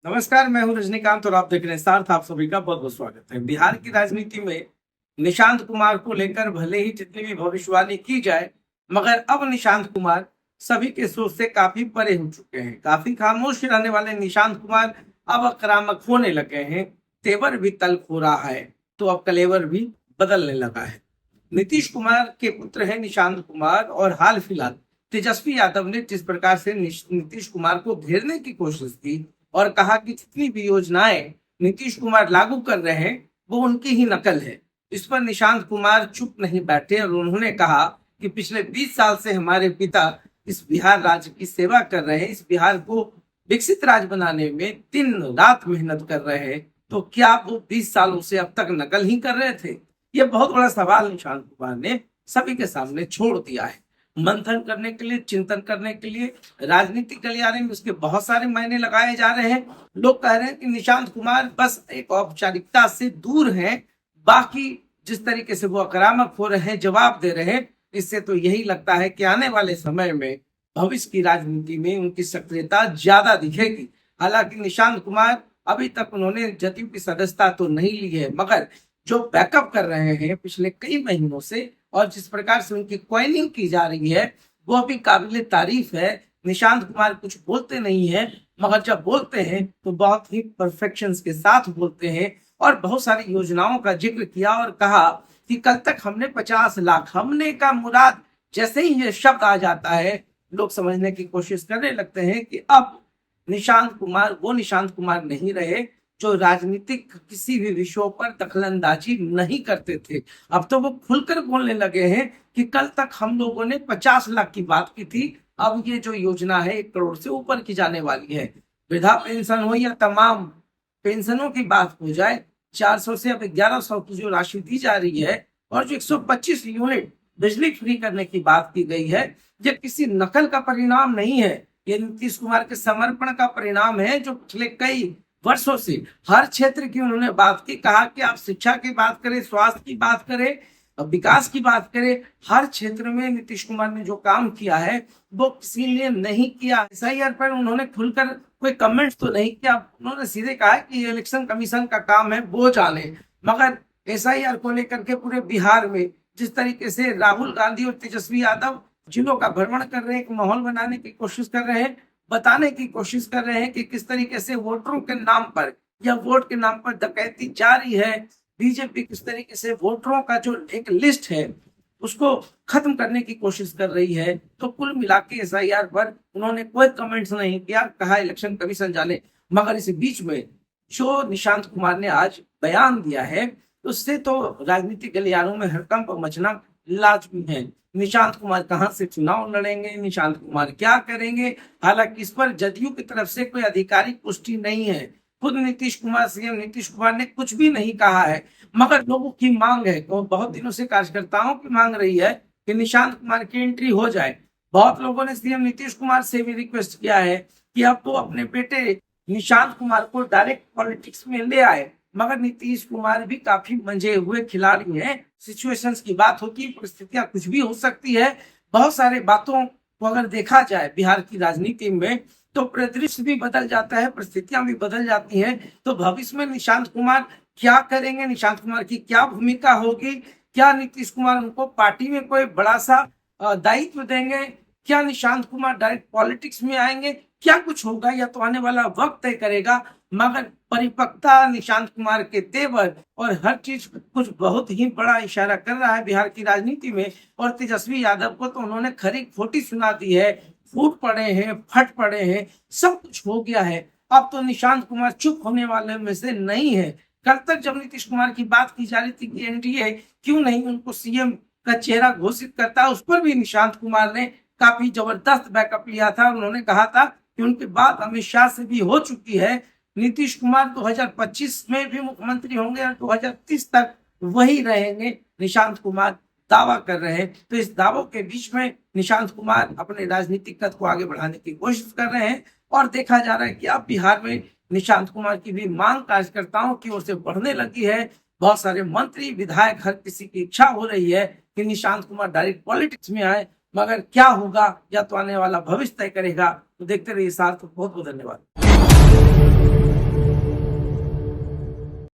नमस्कार, मैं हूं रजनीकांत और आप देख रहे हैं सार्थ। आप सभी का बहुत बहुत स्वागत है। बिहार की राजनीति में निशांत कुमार को लेकर भले ही जितनी भी भविष्यवाणी की जाए, मगर अब निशांत कुमार सभी के सोच से काफी परे हो चुके हैं। काफी खामोश रहने वाले निशांत कुमार अब आक्रामक होने लगे हैं। तेवर भी तल्ख हो रहा है तो अब कलेवर भी बदलने लगा है। नीतीश कुमार के पुत्र हैं निशांत कुमार, और हाल फिलहाल तेजस्वी यादव ने जिस प्रकार से नीतीश कुमार को घेरने की कोशिश की और कहा कि जितनी भी योजनाएं नीतीश कुमार लागू कर रहे हैं वो उनकी ही नकल है, इस पर निशांत कुमार चुप नहीं बैठे और उन्होंने कहा कि पिछले 20 साल से हमारे पिता इस बिहार राज्य की सेवा कर रहे हैं, इस बिहार को विकसित राज्य बनाने में दिन रात मेहनत कर रहे हैं, तो क्या वो 20 सालों से अब तक नकल ही कर रहे थे? ये बहुत बड़ा सवाल निशांत कुमार ने सभी के सामने छोड़ दिया है। मंथन करने के लिए, चिंतन करने के लिए राजनीतिक गलियारे में उसके बहुत सारे मायने लगाए जा रहे हैं। लोग कह रहे हैं कि निशांत कुमार बस एक औपचारिकता से दूर हैं, बाकी जिस तरीके से वो आक्रामक हो रहे हैं, जवाब दे रहे हैं, इससे तो यही लगता है कि आने वाले समय में भविष्य की राजनीति में उनकी सक्रियता ज्यादा दिखेगी। हालांकि निशांत कुमार अभी तक उन्होंने जदयू की सदस्यता तो नहीं ली है, मगर जो बैकअप कर रहे हैं पिछले कई महीनों से और जिस प्रकार से उनकी क्वाइनिंग की जा रही है वो भी काबिल तारीफ है। निशांत कुमार कुछ बोलते नहीं है, मगर जब बोलते हैं तो बहुत ही परफेक्शन के साथ बोलते हैं और बहुत सारी योजनाओं का जिक्र किया और कहा कि कल तक हमने 50 लाख, हमने का मुराद जैसे ही ये शब्द आ जाता है लोग समझने की कोशिश करने लगते हैं कि अब निशांत कुमार वो निशांत कुमार नहीं रहे जो राजनीतिक किसी भी विषयों पर दखलंदाजी नहीं करते थे। अब तो वो खुलकर बोलने लगे हैं कि कल तक हम लोगों ने 50 लाख की बात की थी, अब ये जो योजना है 1 करोड़ से ऊपर की जाने वाली है। वृद्धा पेंशन हो या तमाम पेंशनों की बात हो जाए, 400 से अब 1100 की जो राशि दी जा रही है और जो 125 यूनिट बिजली फ्री करने की बात की गई है, ये किसी नकल का परिणाम नहीं है। ये नीतीश कुमार के समर्पण का परिणाम है, जो पिछले कई वर्षों से हर क्षेत्र की उन्होंने बात की। कहा कि आप शिक्षा की बात करें, स्वास्थ्य की बात करें, विकास की बात करें, हर क्षेत्र में नीतीश कुमार ने जो काम किया है वो किसी ने नहीं किया। एसआईआर पर उन्होंने खुलकर कोई कमेंट तो नहीं किया, उन्होंने सीधे कहा कि इलेक्शन कमीशन का काम है, वो जाने। मगर एसआईआर को लेकर के पूरे बिहार में जिस तरीके से राहुल गांधी और तेजस्वी यादव जिलों का भ्रमण कर रहे हैं, एक माहौल बनाने की कोशिश कर रहे हैं, बताने की कोशिश कर रहे हैं कि किस तरीके से वोटरों के नाम पर या वोट के नाम पर डकैती जारी है। बीजेपी किस तरीके से वोटरों का जो एक लिस्ट है उसको खत्म करने की कोशिश कर रही है। तो कुल मिला के एसआईआर पर उन्होंने कोई कमेंट्स नहीं किया, कहा इलेक्शन कमीशन जाने। मगर इस बीच में जो निशांत कुमार ने आज बयान दिया है उससे तो राजनीतिक गलियारों में हड़कंप मचना लाजमी है। निशांत कुमार कहां से चुनाव लड़ेंगे, निशांत कुमार क्या करेंगे, हालांकि इस पर जदयू की तरफ से कोई आधिकारिक पुष्टि नहीं है। खुद नीतीश कुमार, सीएम नीतीश कुमार ने कुछ भी नहीं कहा है, मगर लोगों की मांग है, तो बहुत दिनों से कार्यकर्ताओं की मांग रही है कि निशांत कुमार की एंट्री हो जाए। बहुत लोगों ने सीएम नीतीश कुमार से भी रिक्वेस्ट किया है कि अब तो अपने बेटे निशांत कुमार को डायरेक्ट पॉलिटिक्स में ले आए, मगर नीतीश कुमार भी काफी मंजे हुए खिलाड़ी हैं। सिचुएशंस की बात होती है, परिस्थितियां कुछ भी हो सकती है। बहुत सारे बातों को अगर देखा जाए बिहार की राजनीति में तो परिदृश्य भी बदल जाता है, परिस्थितियां भी बदल जाती हैं। तो भविष्य में निशांत कुमार क्या करेंगे, निशांत कुमार की क्या भूमिका होगी, क्या नीतीश कुमार उनको पार्टी में कोई बड़ा सा दायित्व देंगे, क्या निशांत कुमार डायरेक्ट पॉलिटिक्स में आएंगे, क्या कुछ होगा या तो आने वाला वक्त तय करेगा। मगर परिपक्वता निशांत कुमार के तेवर और हर चीज कुछ बहुत ही बड़ा इशारा कर रहा है बिहार की राजनीति में। और तेजस्वी यादव को तो उन्होंने खरी खोटी सुना दी है, फूट पड़े हैं, फट पड़े हैं, सब कुछ हो गया है। अब तो निशांत कुमार चुप होने वाले में से नहीं है। कल तक जब नीतीश कुमार की बात की जा रही थी कि एनडीए क्यों नहीं उनको सीएम का चेहरा घोषित करता, उस पर भी निशांत कुमार ने काफी जबरदस्त बैकअप लिया था। उन्होंने कहा था कि उनकी बात अमित शाह से भी हो चुकी है, नीतीश कुमार 2025 में भी मुख्यमंत्री होंगे और 2030 तक वही रहेंगे, निशांत कुमार दावा कर रहे हैं। तो इस दावों के बीच में निशांत कुमार अपने राजनीतिक कद को आगे बढ़ाने की कोशिश कर रहे हैं और देखा जा रहा है कि अब बिहार में निशांत कुमार की भी मांग कार्यकर्ताओं की ओर से बढ़ने लगी है। बहुत सारे मंत्री, विधायक, हर किसी की इच्छा हो रही है कि निशांत कुमार डायरेक्ट पॉलिटिक्स में आए, मगर क्या होगा या तो आने वाला भविष्य तय करेगा। तो देखते रहिए सार्थ। बहुत बहुत धन्यवाद।